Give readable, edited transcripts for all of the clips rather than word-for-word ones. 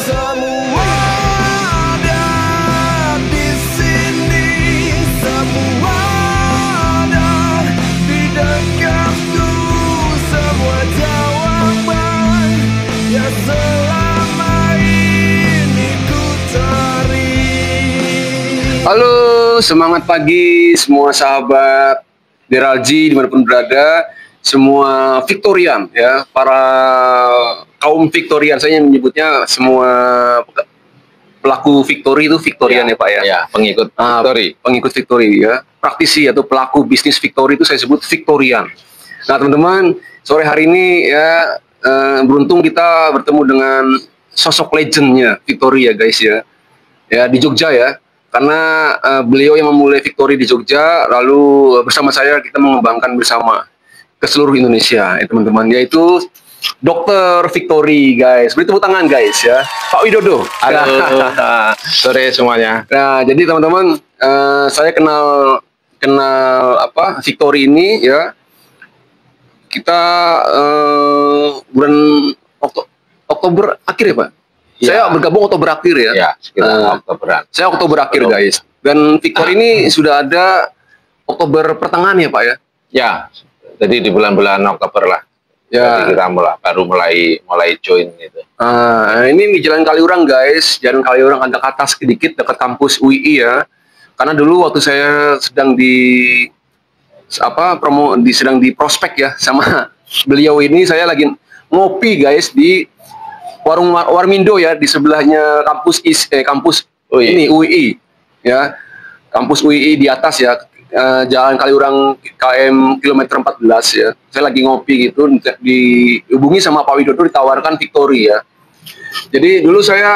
Semua ada di sini, semua ada di dekatku, semua jawaban yang selama ini ku cari. Halo, semangat pagi semua sahabat Deralji dimanapun berada, semua Victorian ya, para kaum Victorian, saya menyebutnya semua pelaku Victory itu Victorian ya Pak ya. Ya, pengikut Victory. Pengikut Victory ya, praktisi atau pelaku bisnis Victory itu saya sebut Victorian. Nah teman-teman, sore hari ini ya beruntung kita bertemu dengan sosok legendnya Victory ya guys ya, ya di Jogja ya. Karena beliau yang memulai Victory di Jogja, lalu bersama saya kita mengembangkan bersama ke seluruh Indonesia ya teman-teman, yaitu Dokter Victory guys. Beri tepuk tangan guys ya, Pak Widodo. Halo, sore semuanya. Nah jadi teman-teman, saya kenal apa Victory ini ya, kita bulan Oktober akhir ya Pak. Ya. Saya bergabung Oktober akhir ya. Ya, sekitar Oktoberan. Saya Oktober akhir guys. Dan Victory ini sudah ada Oktober pertengahan ya Pak ya? Ya, jadi di bulan-bulan Oktober lah. Ya. Jadi kita baru mulai join gitu. Ini di Jalan Kaliurang guys. Jalan Kaliurang agak ke atas sedikit dekat kampus UI ya. Karena dulu waktu saya sedang sedang di prospek ya sama beliau ini, saya lagi ngopi guys di warung Warmindo ya, di sebelahnya kampus ini UI ya, kampus UI di atas ya, Jalan Kaliurang KM kilometer 14 ya. Saya lagi ngopi gitu, dihubungi sama Pak Widodo, ditawarkan Victory ya. Jadi dulu saya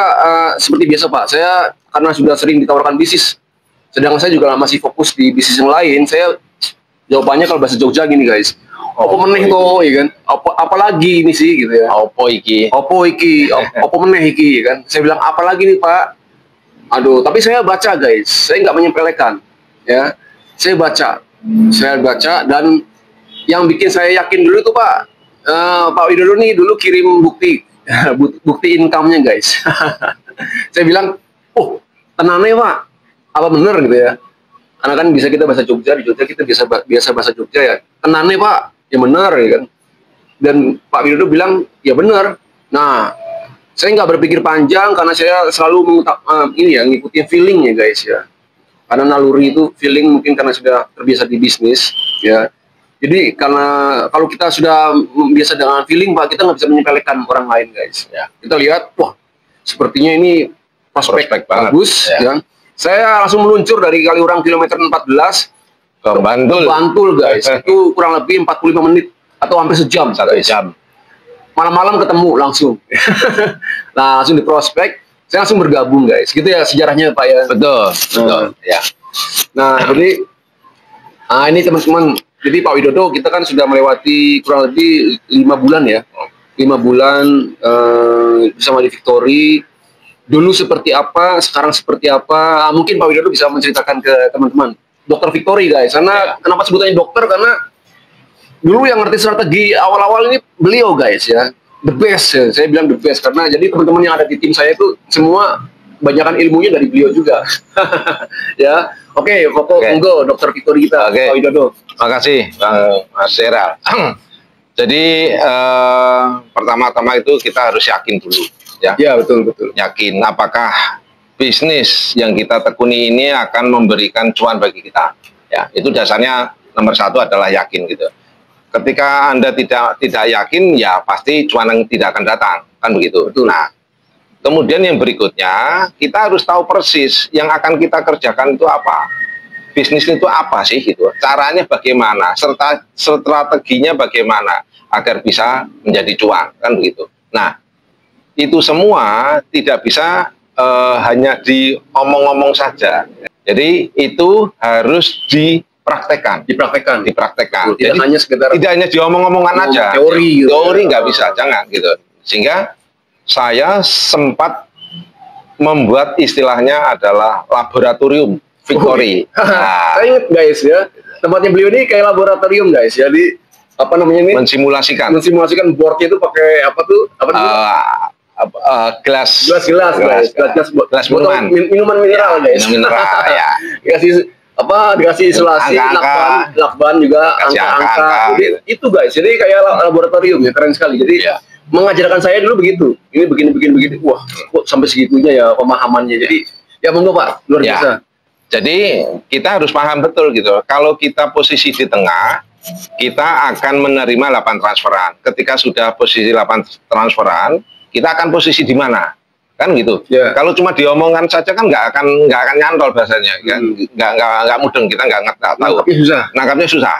seperti biasa Pak, saya karena sudah sering ditawarkan bisnis, sedangkan saya juga masih fokus di bisnis yang lain, saya jawabannya kalau bahasa Jogja gini guys, opo meneh to, ya kan? Apa lagi ini sih gitu ya? Opo iki, opo meneh iki, ya kan? Saya bilang apa lagi nih Pak? Aduh, tapi saya baca guys, saya nggak menyepelekan, ya. Saya baca dan yang bikin saya yakin dulu itu Pak, Pak Widodo nih dulu kirim bukti income-nya guys. Saya bilang, oh tenane Pak, apa bener gitu ya? Karena kan bisa kita bahasa Jogja, di Jogja kita biasa bahasa Jogja ya. Tenane Pak, ya benar ya kan. Dan Pak Widodo bilang, ya benar. Nah, saya nggak berpikir panjang karena saya selalu ngikutin feeling ya guys ya. Karena naluri itu feeling, mungkin karena sudah terbiasa di bisnis ya. Jadi karena kalau kita sudah biasa dengan feeling Pak, kita nggak bisa menyepelekan orang lain guys. Ya. Kita lihat, wah sepertinya ini prospek bagus ya. Saya langsung meluncur dari Kaliurang kilometer 14 ke Bantul guys. Itu kurang lebih 45 menit atau hampir sejam. 1 jam. Malam-malam ketemu langsung. Nah, langsung di prospek, saya langsung bergabung guys. Gitu ya sejarahnya Pak ya. Betul. Ya. Nah, jadi ini teman-teman, jadi Pak Widodo kita kan sudah melewati kurang lebih 5 bulan ya. 5 bulan bersama di Victory. Dulu seperti apa, sekarang seperti apa? Mungkin Pak Widodo bisa menceritakan ke teman-teman. Dokter Victory guys, karena kenapa sebutannya dokter? Karena dulu yang ngerti strategi awal-awal ini beliau guys ya, the best ya. Saya bilang the best karena jadi teman-teman yang ada di tim saya itu semua banyakkan ilmunya dari beliau juga. Ya, oke, monggo Dokter Victory kita, Pak Widodo. Makasih Bang Mas Seral. Jadi pertama-tama itu kita harus yakin dulu. Ya, betul. Yakin apakah bisnis yang kita tekuni ini akan memberikan cuan bagi kita. Ya, itu dasarnya nomor 1 adalah yakin gitu. Ketika Anda tidak yakin, ya pasti cuan yang tidak akan datang, kan begitu. Betul. Nah, kemudian yang berikutnya kita harus tahu persis yang akan kita kerjakan itu apa. Bisnis itu apa sih gitu. Caranya bagaimana, serta strateginya bagaimana agar bisa menjadi cuan, kan begitu. Nah, itu semua tidak bisa hanya diomong-omong saja. Jadi itu harus dipraktekkan. Tidak hanya sekedar, tidak hanya diomong-omongan aja. Teori nggak bisa, jangan gitu. Sehingga saya sempat membuat istilahnya adalah laboratorium Victory. Saya ingat guys ya, tempatnya beliau ini kayak laboratorium guys. Jadi apa namanya ini? Mensimulasikan boardnya itu pakai apa tuh? gelas botol minuman. minuman mineral guys. Minuman mineral ya. Dikasih isolasi, lakban juga, Kasih angka-angka. angka-angka, Jadi itu guys, jadi kayak laboratorium ya, keren sekali. Jadi mengajarkan saya dulu begitu. Ini begini. Wah, kok sampai segitunya ya pemahamannya. Jadi ya monggo Pak, luar biasa. Jadi kita harus paham betul gitu. Kalau kita posisi di tengah, kita akan menerima 8 transferan. Ketika sudah posisi 8 transferan, kita akan posisi di mana? Kan gitu. Kalau cuma diomongan saja kan nggak akan nyantol bahasanya, kan? Nggak mudeng, kita nggak tahu. Nangkapnya susah.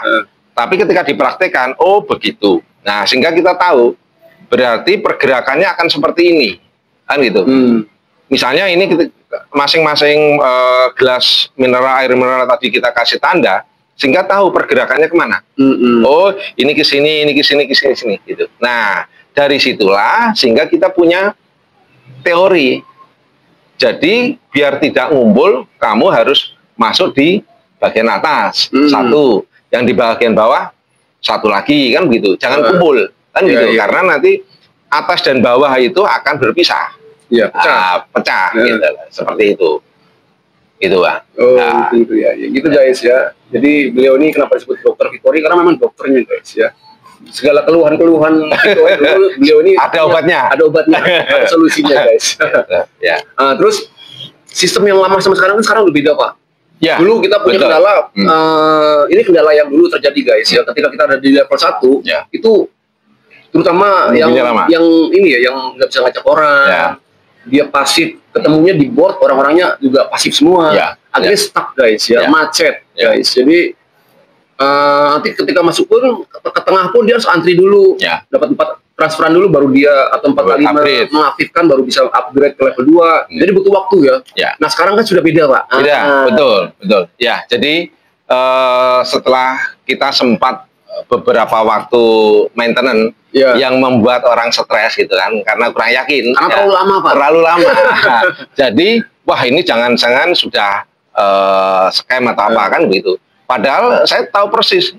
Tapi ketika dipraktekkan, oh begitu. Nah, sehingga kita tahu berarti pergerakannya akan seperti ini, kan gitu. Misalnya ini masing-masing gelas air mineral tadi kita kasih tanda, sehingga tahu pergerakannya kemana. Oh, ini ke sini, gitu. Nah, dari situlah sehingga kita punya teori. Jadi biar tidak ngumpul, kamu harus masuk di bagian atas satu, yang di bagian bawah satu lagi, kan begitu. Jangan kumpul, kan gitu. Karena nanti atas dan bawah itu akan berpisah. Pecah gitu. Seperti itu. Itu Pak. Gitu ya. Gitu guys ya. Jadi beliau ini kenapa disebut Dokter Victory, karena memang dokternya guys ya. Segala keluhan-keluhan beliau ini ada obatnya, ada solusinya guys. Terus sistem yang lama sama sekarang udah beda Pak. Dulu kita punya kendala, ini kendala yang dulu terjadi guys ya. Ketika kita ada di level 1, itu terutama yang ini ya, yang nggak bisa ngajak orang, dia pasif, ketemunya di board, orang-orangnya juga pasif semua, akhirnya stuck guys ya, macet guys. Jadi nanti ketika masuk pun ke tengah pun dia harus antri dulu, dapat 4 transferan dulu baru dia, atau 4 kali mengaktifkan baru bisa upgrade ke level 2. Jadi butuh waktu ya. Nah sekarang kan sudah beda Pak. Betul. Ya, jadi setelah kita sempat beberapa waktu maintenance yang membuat orang stres gitu kan, karena kurang yakin. Karena terlalu lama Pak. Terlalu lama. Jadi wah ini jangan-jangan sudah scam atau apa kan begitu. Padahal saya tahu persis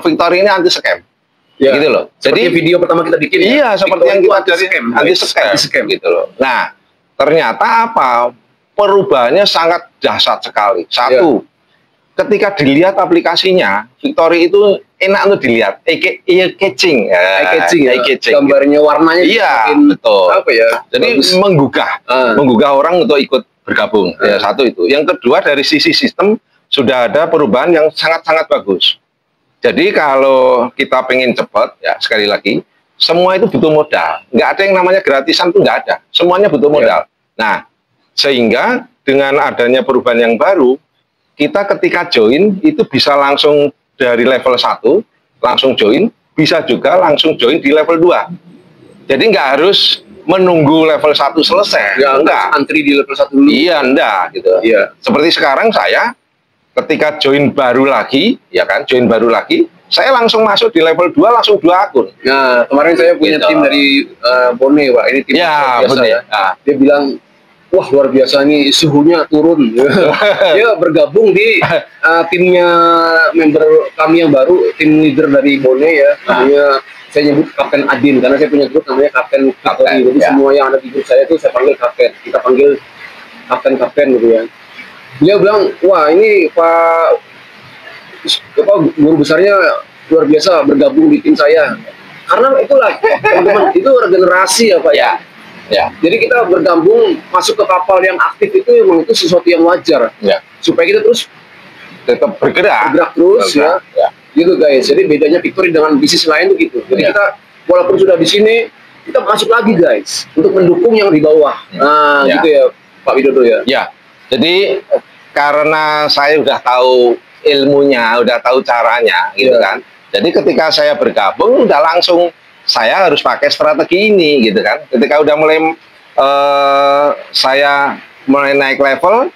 Victory ini anti scam, gitu loh. Jadi video pertama kita bikin, seperti yang kita dari anti scam, gitu loh. Nah ternyata apa, perubahannya sangat dahsyat sekali. Satu, ketika dilihat aplikasinya, Victory itu enak untuk dilihat, eye catching, gambarnya, warnanya, betul. Apa ya? Jadi menggugah orang untuk ikut bergabung. Satu itu. Yang kedua, dari sisi sistem sudah ada perubahan yang sangat-sangat bagus. Jadi kalau kita pengen cepat, ya sekali lagi, semua itu butuh modal. Nggak ada yang namanya gratisan, itu nggak ada. Semuanya butuh modal. Nah, sehingga dengan adanya perubahan yang baru, kita ketika join, itu bisa langsung dari level 1, langsung join, bisa juga langsung join di level 2. Jadi nggak harus menunggu level 1 selesai. Enggak. Antri di level 1 dulu. Enggak. Gitu. Seperti sekarang saya, ketika join baru lagi, saya langsung masuk di level 2, langsung 2 akun. Nah, kemarin saya punya tim dari Bone, Pak. Ini tim biasa ya. Dia bilang, wah luar biasa nih, suhunya turun. Dia bergabung di timnya member kami yang baru, tim leader dari Bone ya. Namanya, saya nyebut Kapten Adin, karena saya punya grup namanya Kapten Victory. Jadi semua yang ada di grup saya itu saya panggil Kapten. Kita panggil Kapten gitu ya. Dia bilang, wah ini Pak guru besarnya luar biasa bergabung di tim saya. Karena itulah teman-teman, itu regenerasi ya Pak ya. Jadi kita bergabung masuk ke kapal yang aktif itu memang itu sesuatu yang wajar. Supaya kita terus tetap bergerak terus ya. Gitu guys. Jadi bedanya Victory dengan bisnis lain itu gitu. Jadi kita walaupun sudah di sini, kita masuk lagi guys untuk mendukung yang di bawah. Nah, gitu ya Pak Widodo ya. Jadi karena saya udah tahu ilmunya, udah tahu caranya, gitu kan. Jadi ketika saya bergabung, udah langsung saya harus pakai strategi ini, gitu kan. Ketika udah mulai saya mulai naik level,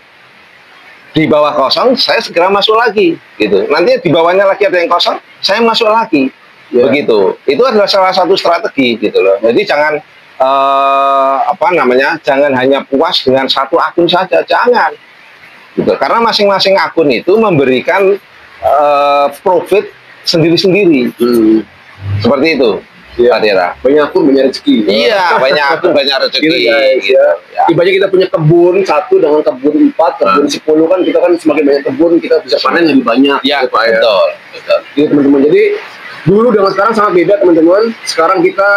di bawah kosong, saya segera masuk lagi, gitu. Nanti di bawahnya lagi ada yang kosong, saya masuk lagi, begitu. Itu adalah salah satu strategi, gitu loh. Jadi jangan jangan hanya puas dengan satu akun saja, jangan. Gitu. Karena masing-masing akun itu memberikan profit sendiri-sendiri. Seperti itu. Pak Tera. Banyak akun banyak rezeki. Iya, banyak akun banyak rezeki. Gitu, guys, Gitu. ya. Ya. Ibaratnya kita punya kebun 1 dengan kebun 4, kebun 10 kan kita kan semakin banyak kebun kita bisa panen lebih banyak. Ya, gitu, Pak, ya. betul, betul. Gitu, teman-teman. Jadi dulu dengan sekarang sangat beda, teman-teman. Sekarang kita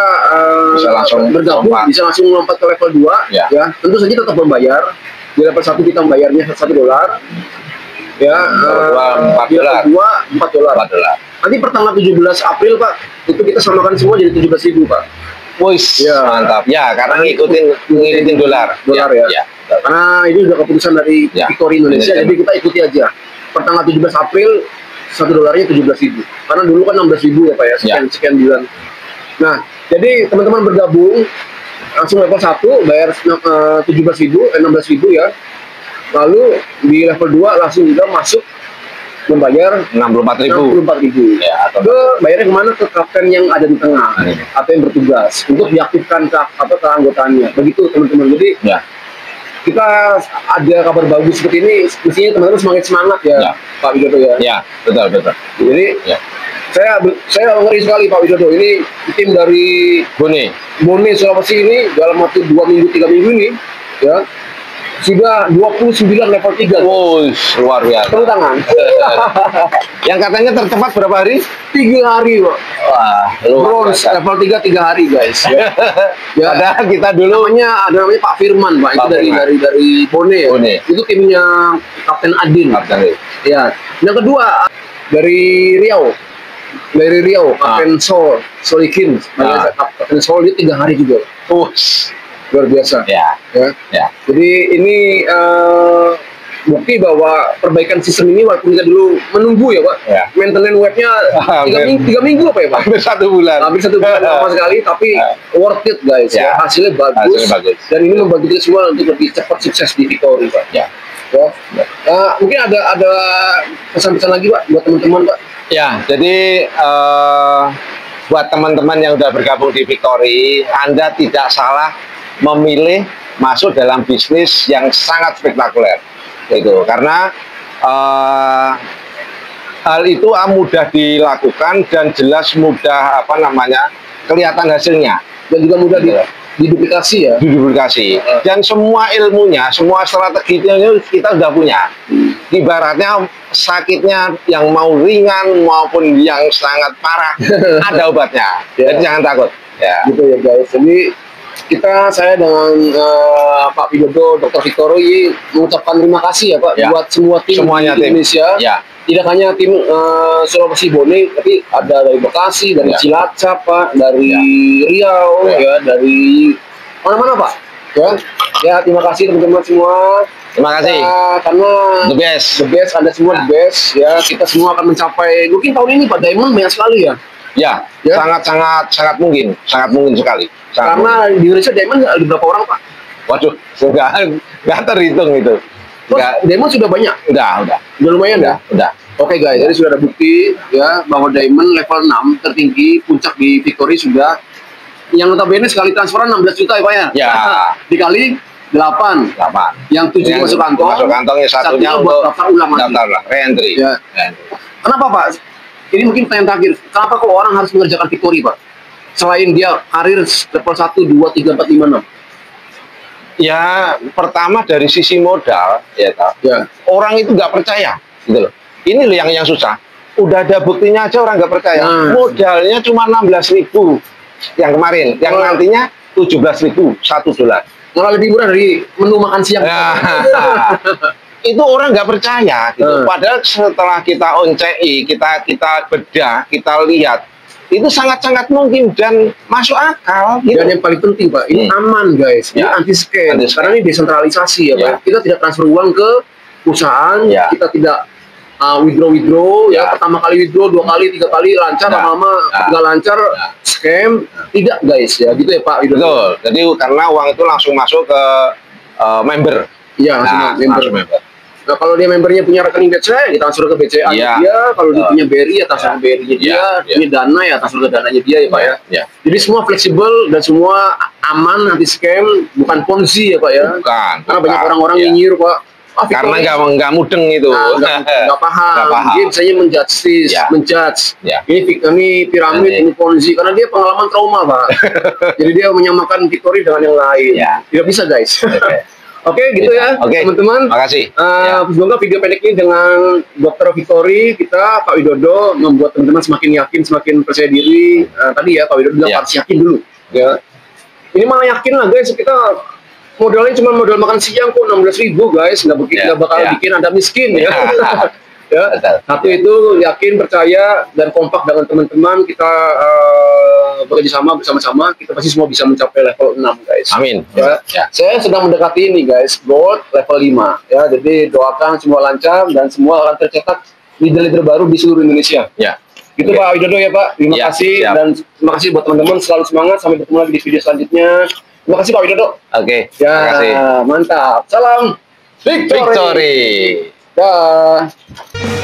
Bisa langsung bergabung, lompat. bisa langsung lompat ke level 2 Ya. ya. Tentu saja tetap membayar. Di level 1 kita membayarnya $1. Ya, $4. di level 2 $4. $4. Nanti pertanggal 17 April, Pak, itu kita samakan semua jadi 17.000, Pak. Wis, Ya. mantap. Ya, karena ngikutin dolar. Dolar ya. Ya. Karena ini sudah keputusan dari Ya. Victory Indonesia, Indonesia. jadi kita ikuti aja. Pertanggal 17 April $1 17.000. Karena dulu kan 16.000 ya, Pak ya, sekian bulan. Nah, jadi teman-teman bergabung langsung level 1 bayar 16.000 ya. Lalu di level 2 langsung juga masuk membayar 64.000. 64.000. Ya, atau Ke bayarnya kemana? Ke kapten yang ada di tengah atau yang bertugas untuk diaktifkan ke keanggotaannya. Begitu teman-teman. Jadi ya. kita ada kabar bagus seperti ini, mestinya teman-teman semakin semangat ya, Ya. Pak Widodo ya. Ya, betul, betul. Jadi Ya. saya ngeri sekali Pak Widodo. Ini tim dari Bone. Bone Sulawesi ini dalam waktu 2 minggu 3 minggu ini ya sudah 29 level 3. Wus, luar biasa. Tepuk tangan. Yang katanya tercepat berapa hari? 3 hari, Pak. Wah, luar Bronze biasa. level 3 hari, guys. Ya. Ya. Padahal kita dulu Ada namanya Pak Firman, Pak. Itu Pak Firman. dari Bone ya. Bone. Itu timnya Kapten Adin. Kapten. Ya. Yang kedua dari Riau. Dari Riau, Kapten Solikin. Kapten Sol dia 3 hari juga. Wus. Luar biasa. Ya, Ya. ya. Jadi ini bukti bahwa perbaikan sistem ini walaupun kita dulu menunggu ya Pak. Ya. Maintenance webnya 3 minggu apa ya Pak? Hampir 1 bulan. Hampir 1 bulan lama sekali, tapi worth it guys ya. Ya. Hasilnya bagus. Hasilnya bagus. Dan ini membantu kita semua untuk lebih cepat sukses di Victory Pak. Ya. Ya. Mungkin ada pesan-pesan lagi Pak buat teman-teman Pak. Ya, jadi buat teman-teman yang sudah bergabung di Victory, Anda tidak salah memilih masuk dalam bisnis yang sangat spektakuler. Itu karena hal itu mudah dilakukan dan jelas mudah kelihatan hasilnya. Dan juga mudah diduplikasi ya. Diduplikasi. Dan semua ilmunya, semua strateginya kita sudah punya. Ibaratnya sakitnya yang mau ringan maupun yang sangat parah ada obatnya. Ya. Jadi jangan takut. Ya. Gitu ya guys. Jadi saya dengan Pak Widodo, Dr. Victory mengucapkan terima kasih ya Pak Ya. buat semua tim Semuanya di tim. Indonesia. Ya. Tidak hanya tim Sulawesi Bone, tapi ada dari Bekasi, dari Ya. Cilacap Pak, dari Riau, Ya. ya, dari mana-mana Pak. Ya, terima kasih teman-teman semua. Terima kasih. Karena The best. Anda semua the best ya. Kita semua akan mencapai mungkin tahun ini Pak Diamond banyak sekali ya. Ya, Ya. sangat mungkin sekali. Karena di Indonesia Diamond ada berapa orang Pak? Waduh, nggak terhitung itu. Nggak, Diamond sudah banyak. udah. Udah lumayan ya? Udah. Oke guys, jadi sudah ada bukti ya bahwa Diamond level 6 tertinggi puncak di Victory sudah yang notabene sekali transferan 16 juta ya Pak ya? Ya. Dikali 8. 8. Yang 7 masuk kantong. Masuk kantongnya satunya buat untuk daftar ulang lagi. daftar lah, re-entry. Ya. Kenapa Pak? Ini mungkin pertanyaan terakhir. Kenapa kok orang harus mengerjakan Victory Pak? Selain dia karir level 1, 2, 3, 4, 5, 6. Ya, pertama dari sisi modal, ya toh. Ya. Orang itu nggak percaya, gitu loh. Ini loh yang susah. Udah ada buktinya aja orang nggak percaya. Nah. Modalnya cuma 16.000 yang kemarin, yang Oh. nantinya 17.000 $1. Malah lebih murah dari menu makan siang. Ya. Itu orang nggak percaya, gitu. Padahal setelah kita oncei, kita bedah, kita lihat, itu sangat-sangat mungkin dan masuk akal. Gitu. Dan yang paling penting Pak, ini aman guys, ini Ya. anti-scam. Anti-scam. Karena ini desentralisasi ya Pak. Ya. Kita tidak transfer uang ke perusahaan, Ya. kita tidak withdraw ya. Ya. Pertama kali withdraw, 2 kali, 3 kali lancar, Ya. lama-lama Ya. nggak lancar, scam. Tidak guys ya, gitu ya Pak. Betul. Jadi karena uang itu langsung masuk ke member. Iya, member. langsung member. Nah, kalau dia membernya punya rekening BCA, kita transfer ke BCA Ya. dia. Kalau dia punya BRI, ya transfer ke BRI-nya dia. Ya. Punya dana, ya transfer ke dananya dia ya Pak ya. Ya. Jadi semua fleksibel dan semua aman, anti scam, bukan ponzi ya Pak ya. Bukan. Karena banyak orang-orang Ya. nyinyir Pak, karena nggak mudeng itu. Nggak paham. Nggak paham. Dia biasanya menjudge, Ya. Ya. ini piramid, ini Ponzi, karena dia pengalaman trauma, Pak. Jadi dia menyamakan Victory dengan yang lain. Ya. Tidak bisa, guys. Oke, gitu ya, Oke. teman-teman. Makasih. Semoga video pendek ini dengan Dr. Victory, kita Pak Widodo membuat teman-teman semakin yakin, semakin percaya diri. Tadi ya Pak Widodo bilang harus yakin dulu. Ya. Ini malah yakin lah, guys. Kita modalnya cuma modal makan siang kok 16.000, guys. Nggak bakal bikin Anda miskin ya. Ya. Satu itu yakin, percaya, dan kompak dengan teman-teman. Kita bekerja sama bersama-sama. Kita pasti semua bisa mencapai level 6, guys. Amin. Ya. Saya sedang mendekati ini, guys, gold level 5. Ya, jadi doakan semua lancar dan semua akan tercetak leader-leader baru di seluruh Indonesia. Ya. Gitu Pak Widodo ya Pak. Terima kasih dan terima kasih buat teman-teman, selalu semangat, sampai bertemu lagi di video selanjutnya. Terima kasih Pak Widodo. Oke. Ya, Terima kasih. mantap. Salam Victory. Victory. Dah.